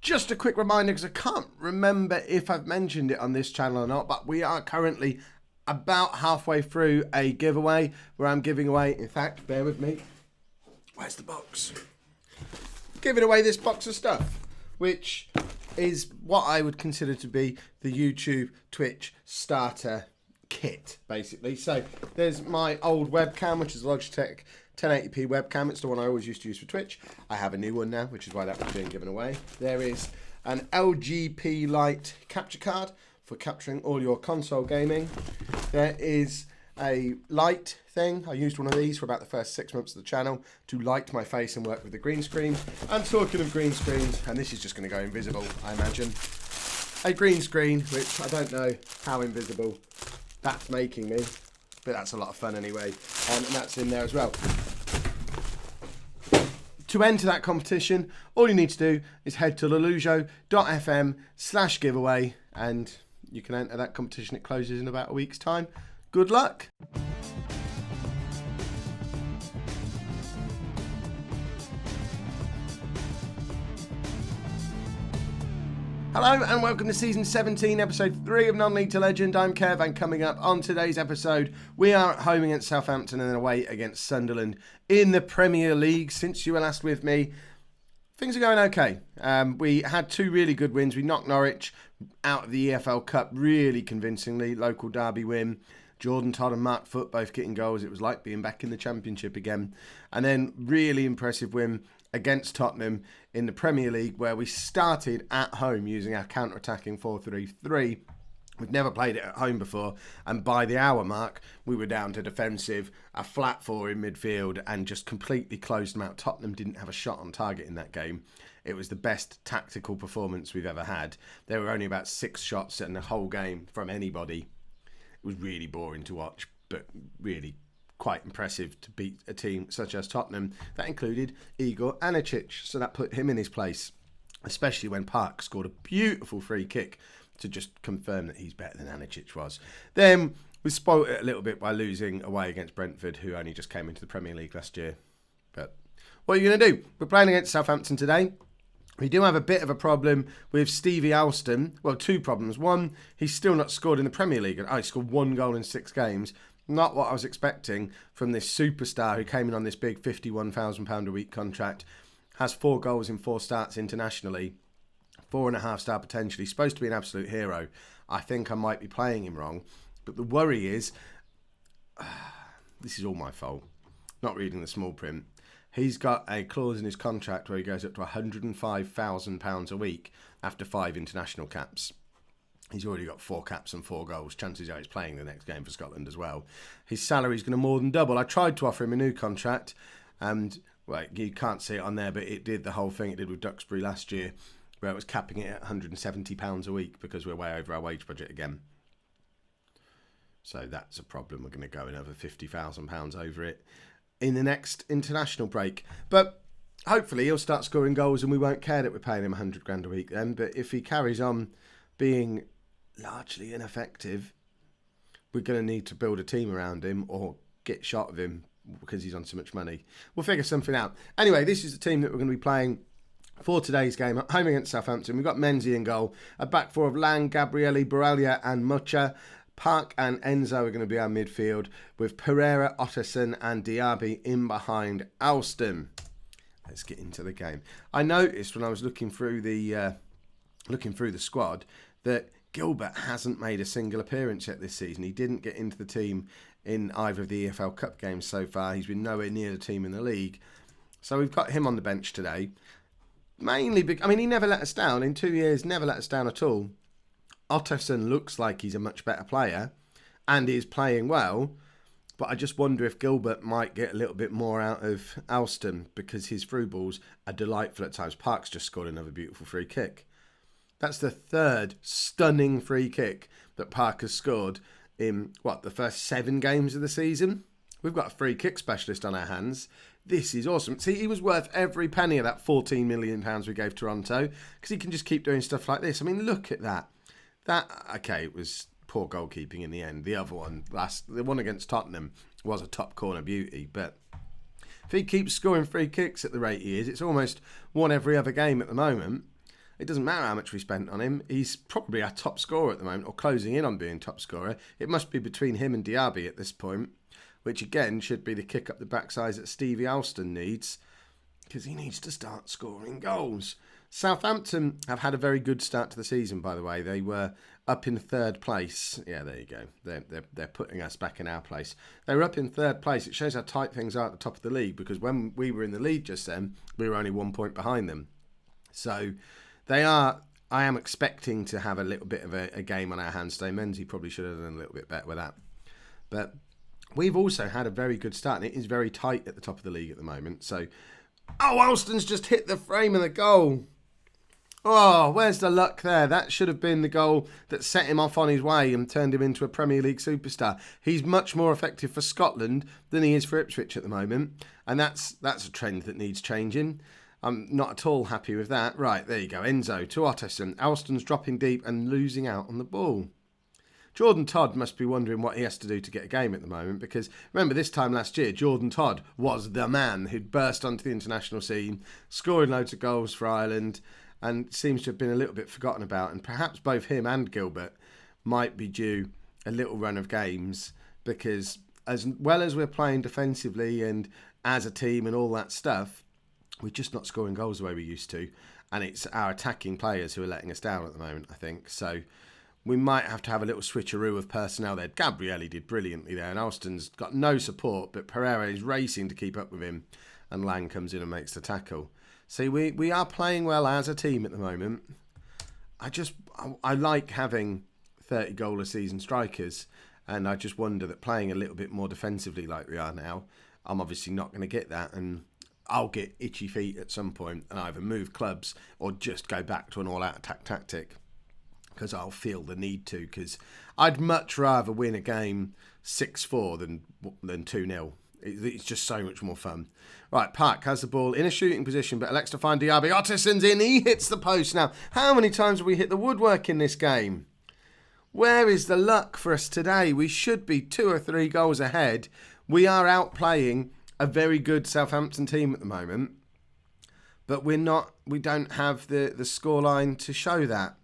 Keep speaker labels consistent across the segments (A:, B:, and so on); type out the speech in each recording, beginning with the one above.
A: Just a quick reminder, because I can't remember if I've mentioned it on this channel or not, but we are currently about halfway through a giveaway where I'm giving away, in fact, bear with me, where's the box? Giving away this box of stuff, which is what I would consider to be the YouTube Twitch starter kit, basically. So there's my old webcam, which is a Logitech 1080p webcam. It's the one I always used to use for Twitch. I have a new one now, which is why that was being given away. There is an LGP Lite capture card for capturing all your console gaming. There is a light thing. I used one of these for about the first 6 months of the channel to light my face and work with the green screen. And talking of green screens, and this is just going to go invisible, I imagine. A green screen, which I don't know how invisible that's making me, but that's a lot of fun anyway. And that's in there as well. To enter that competition, all you need to do is head to lelujo.fm/giveaway and you can enter that competition. It closes in about a week's time. Good luck. Hello and welcome to Season 17, Episode 3 of Non-League to Legend. I'm KEV, and coming up on today's episode, we are at home against Southampton and then away against Sunderland in the Premier League. Since you were last with me, things are going okay. We had two really good wins. We knocked Norwich out of the EFL Cup really convincingly, local derby win. Jordan Todd and Mark Foot both getting goals. It was like being back in the Championship again. And then really impressive win against Tottenham in the Premier League, where we started at home using our counter-attacking 4-3-3. We've never played it at home before, and by the hour mark, we were down to defensive, a flat four in midfield, and just completely closed them out. Tottenham didn't have a shot on target in that game. It was the best tactical performance we've ever had. There were only about 6 shots in the whole game from anybody. It was really boring to watch, but really quite impressive to beat a team such as Tottenham. That included Igor Anicic, so that put him in his place, especially when Park scored a beautiful free kick to just confirm that he's better than Anicic was. Then we spoilt it a little bit by losing away against Brentford, who only just came into the Premier League last year. But what are you going to do? We're playing against Southampton today. We do have a bit of a problem with Stevie Alston. Well, 2 problems. One, he's still not scored in the Premier League. He scored 1 goal in 6 games. Not what I was expecting from this superstar who came in on this big £51,000 a week contract. Has 4 goals in 4 starts internationally. 4.5 star potentially. Supposed to be an absolute hero. I think I might be playing him wrong. But the worry is, this is all my fault. Not reading the small print. He's got a clause in his contract where he goes up to £105,000 a week after 5 international caps. He's already got 4 caps and 4 goals. Chances are he's playing the next game for Scotland as well. His salary's going to more than double. I tried to offer him a new contract, and well, you can't see it on there, but it did the whole thing it did with Duxbury last year, where it was capping it at £170 a week because we're way over our wage budget again. So that's a problem. We're going to go another £50,000 over it in the next international break. But hopefully he'll start scoring goals and we won't care that we're paying him 100 grand a week then. But if he carries on being largely ineffective, we're going to need to build a team around him or get shot of him because he's on so much money. We'll figure something out. Anyway, this is the team that we're going to be playing for today's game, home against Southampton. We've got Menzies in goal, a back four of Lang, Gabrielli, Borrelia and Mucha. Park and Enzo are going to be our midfield, with Pereira, Otterson and Diaby in behind Alston. Let's get into the game. I noticed when I was looking through the squad that Gilbert hasn't made a single appearance yet this season. He didn't get into the team in either of the EFL Cup games so far. He's been nowhere near the team in the league. So we've got him on the bench today. Mainly because, he never let us down. In 2 years, never let us down at all. Otterson looks like he's a much better player and is playing well. But I just wonder if Gilbert might get a little bit more out of Alston because his through balls are delightful at times. Park's just scored another beautiful free kick. That's the 3rd stunning free kick that Park has scored in, the first 7 games of the season? We've got a free kick specialist on our hands. This is awesome. See, he was worth every penny of that £14 million we gave Toronto because he can just keep doing stuff like this. Look at that. It was poor goalkeeping in the end. The other one, the one against Tottenham, was a top corner beauty. But if he keeps scoring free kicks at the rate he is, it's almost one every other game at the moment. It doesn't matter how much we spent on him. He's probably our top scorer at the moment, or closing in on being top scorer. It must be between him and Diaby at this point, which again should be the kick up the backside that Stevie Alston needs, because he needs to start scoring goals. Southampton have had a very good start to the season, by the way. They were up in third place. Yeah, there you go. They're putting us back in our place. They were up in third place. It shows how tight things are at the top of the league, because when we were in the lead just then, we were only 1 point behind them. So I am expecting to have a little bit of a game on our hands today. Menzies probably should have done a little bit better with that. But we've also had a very good start, and it is very tight at the top of the league at the moment. So, Alston's just hit the frame of the goal. Oh, where's the luck there? That should have been the goal that set him off on his way and turned him into a Premier League superstar. He's much more effective for Scotland than he is for Ipswich at the moment. And that's a trend that needs changing. I'm not at all happy with that. Right, there you go. Enzo to Otterson. Alston's dropping deep and losing out on the ball. Jordan Todd must be wondering what he has to do to get a game at the moment, because remember this time last year, Jordan Todd was the man who'd burst onto the international scene, scoring loads of goals for Ireland, and seems to have been a little bit forgotten about. And perhaps both him and Gilbert might be due a little run of games, because as well as we're playing defensively and as a team and all that stuff, we're just not scoring goals the way we used to. And it's our attacking players who are letting us down at the moment, I think. So we might have to have a little switcheroo of personnel there. Gabrielli did brilliantly there, and Alston's got no support, but Pereira is racing to keep up with him, and Lang comes in and makes the tackle. See, we are playing well as a team at the moment. I like having 30 goal a season strikers, and I just wonder that playing a little bit more defensively like we are now, I'm obviously not going to get that, and I'll get itchy feet at some point and either move clubs or just go back to an all-out attack tactic, because I'll feel the need to, because I'd much rather win a game 6-4 than 2-0. It's just so much more fun. Right, Park has the ball in a shooting position, but elects to find Diaby. Otterson's in, he hits the post. Now, how many times have we hit the woodwork in this game? Where is the luck for us today? We should be 2 or 3 goals ahead. We are outplaying a very good Southampton team at the moment, but we don't have the scoreline to show that.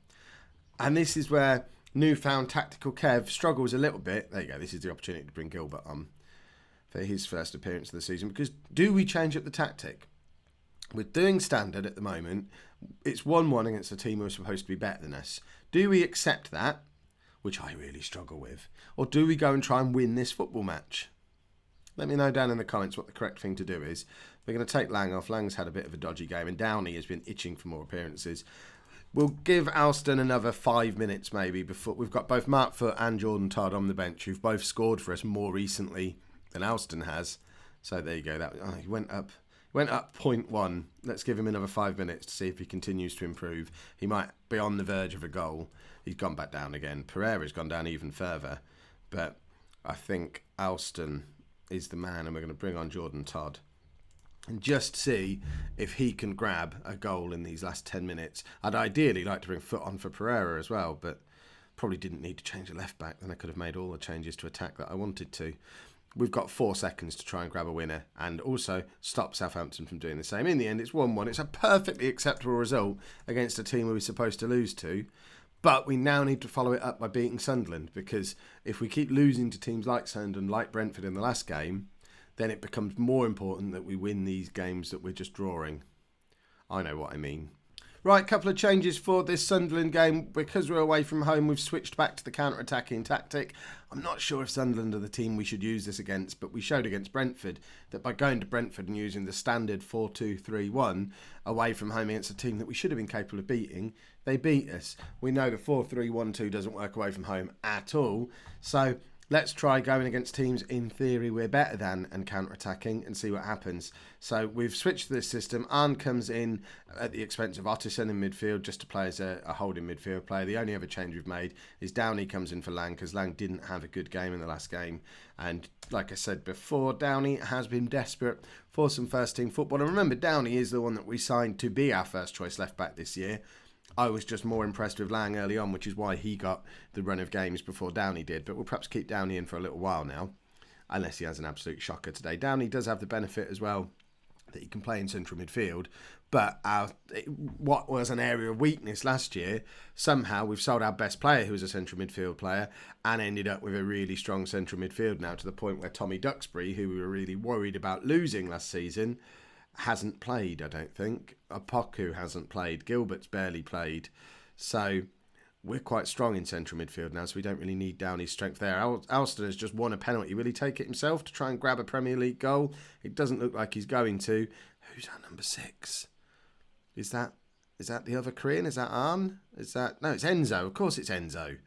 A: And this is where newfound tactical KEV struggles a little bit. There you go, this is the opportunity to bring Gilbert on for his first appearance of the season, because do we change up the tactic? We're doing standard at the moment. It's 1-1 against a team who are supposed to be better than us. Do we accept that, which I really struggle with, or do we go and try and win this football match? Let me know down in the comments what the correct thing to do is. We're going to take Lang off. Lang's had a bit of a dodgy game, and Downey has been itching for more appearances. We'll give Alston another 5 minutes maybe before we've got both Mark Foot and Jordan Todd on the bench, who've both scored for us more recently than Alston has. So there you go. He went up 0.1. Let's give him another 5 minutes to see if he continues to improve. He might be on the verge of a goal. He's gone back down again. Pereira's gone down even further. But I think Alston is the man, and we're going to bring on Jordan Todd and just see if he can grab a goal in these last 10 minutes. I'd ideally like to bring Foot on for Pereira as well, but probably didn't need to change the left back. Then I could have made all the changes to attack that I wanted to. We've got 4 seconds to try and grab a winner and also stop Southampton from doing the same. In the end, it's 1-1. It's a perfectly acceptable result against a team we were supposed to lose to. But we now need to follow it up by beating Sunderland, because if we keep losing to teams like Sunderland, like Brentford in the last game, then it becomes more important that we win these games that we're just drawing. I know what I mean. Right, couple of changes for this Sunderland game. Because we're away from home, we've switched back to the counter-attacking tactic. I'm not sure if Sunderland are the team we should use this against, but we showed against Brentford that by going to Brentford and using the standard 4-2-3-1 away from home against a team that we should have been capable of beating, they beat us. We know the 4-3-1-2 doesn't work away from home at all. So let's try going against teams in theory we're better than and counter-attacking and see what happens. So we've switched to this system. Arne comes in at the expense of Otterson in midfield just to play as a holding midfield player. The only other change we've made is Downey comes in for Lang, because Lang didn't have a good game in the last game. And like I said before, Downey has been desperate for some first-team football. And remember, Downey is the one that we signed to be our first-choice left-back this year. I was just more impressed with Lang early on, which is why he got the run of games before Downey did. But we'll perhaps keep Downey in for a little while now, unless he has an absolute shocker today. Downey does have the benefit as well that he can play in central midfield. But what was an area of weakness last year, somehow we've sold our best player, who was a central midfield player, and ended up with a really strong central midfield now, to the point where Tommy Duxbury, who we were really worried about losing last season, hasn't played, I don't think. Opoku hasn't played. Gilbert's barely played. So we're quite strong in central midfield now, so we don't really need Downey's strength there. Alston has just won a penalty. Will he take it himself to try and grab a Premier League goal? It doesn't look like he's going to. Who's our number 6? Is that the other Korean? Is that Arn? No, it's Enzo. Of course it's Enzo.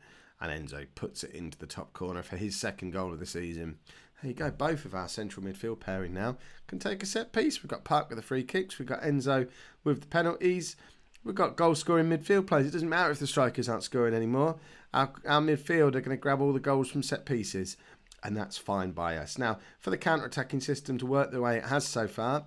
A: And Enzo puts it into the top corner for his second goal of the season. There you go. Both of our central midfield pairing now can take a set piece. We've got Park with the free kicks. We've got Enzo with the penalties. We've got goal-scoring midfield players. It doesn't matter if the strikers aren't scoring anymore. Our midfield are going to grab all the goals from set pieces, and that's fine by us. Now, for the counter-attacking system to work the way it has so far,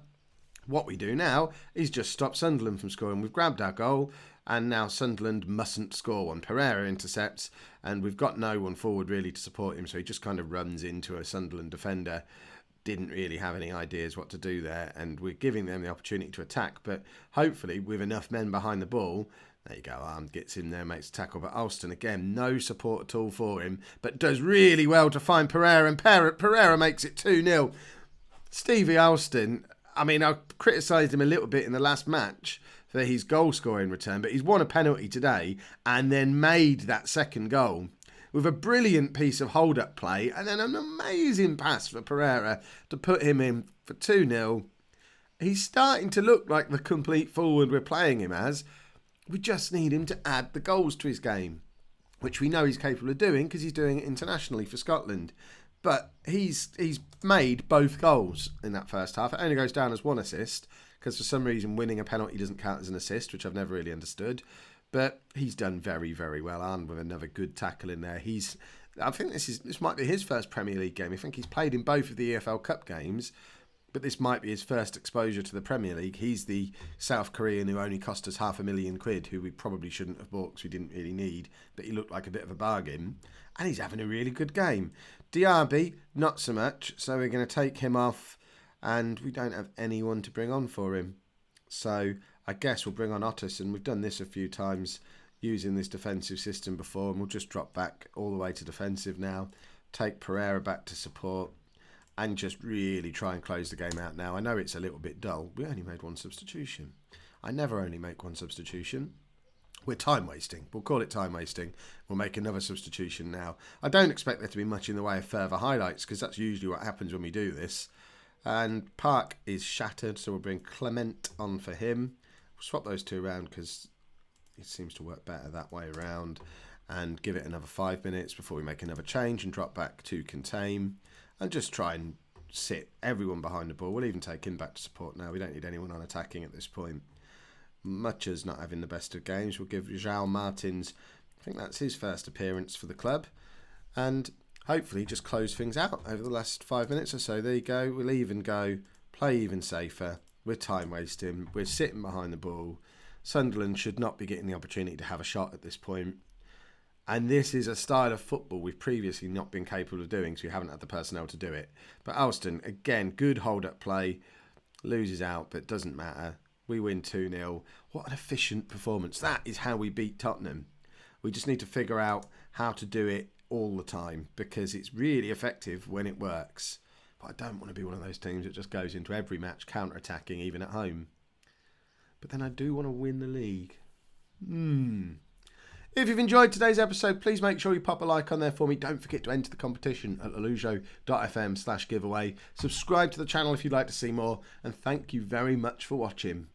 A: what we do now is just stop Sunderland from scoring. We've grabbed our goal, and now Sunderland mustn't score one. Pereira intercepts, and we've got no one forward really to support him, so he just kind of runs into a Sunderland defender. Didn't really have any ideas what to do there, and we're giving them the opportunity to attack, but hopefully with enough men behind the ball. There you go, Arm gets in there, makes a tackle, but Alston again, no support at all for him, but does really well to find Pereira, and Pereira makes it 2-0. Stevie Alston, I mean, I criticised him a little bit in the last match for his goal-scoring return, but he's won a penalty today and then made that second goal with a brilliant piece of hold-up play and then an amazing pass for Pereira to put him in for 2-0. He's starting to look like the complete forward we're playing him as. We just need him to add the goals to his game, which we know he's capable of doing because he's doing it internationally for Scotland. But he's made both goals in that first half. It only goes down as one assist because for some reason winning a penalty doesn't count as an assist, which I've never really understood. But he's done very, very well, and with another good tackle in there. I think this might be his first Premier League game. I think he's played in both of the EFL Cup games, but this might be his first exposure to the Premier League. He's the South Korean who only cost us £500,000, who we probably shouldn't have bought because we didn't really need, but he looked like a bit of a bargain. And he's having a really good game. Diaby, not so much, so we're going to take him off, and we don't have anyone to bring on for him. So I guess we'll bring on Otis, and we've done this a few times using this defensive system before, and we'll just drop back all the way to defensive now, take Pereira back to support, and just really try and close the game out now. I know it's a little bit dull. We only made one substitution. I never only make one substitution. We're time wasting. We'll call it time wasting. We'll make another substitution now. I don't expect there to be much in the way of further highlights because that's usually what happens when we do this. And Park is shattered, so we'll bring Clement on for him. We'll swap those two around because it seems to work better that way around. And give it another 5 minutes before we make another change and drop back to contain. And just try and sit everyone behind the ball. We'll even take him back to support now. We don't need anyone on attacking at this point. Much as not having the best of games, we'll give João Martins, I think that's his first appearance for the club, and hopefully just close things out over the last 5 minutes or so. There you go, we'll even go, play even safer, we're time wasting, we're sitting behind the ball. Sunderland should not be getting the opportunity to have a shot at this point, and this is a style of football we've previously not been capable of doing, so we haven't had the personnel to do it. But Alston, again, good hold-up play, loses out, but doesn't matter. We win 2-0. What an efficient performance. That is how we beat Tottenham. We just need to figure out how to do it all the time because it's really effective when it works. But I don't want to be one of those teams that just goes into every match counter-attacking, even at home. But then I do want to win the league. If you've enjoyed today's episode, please make sure you pop a like on there for me. Don't forget to enter the competition at alujo.fm/giveaway. Subscribe to the channel if you'd like to see more. And thank you very much for watching.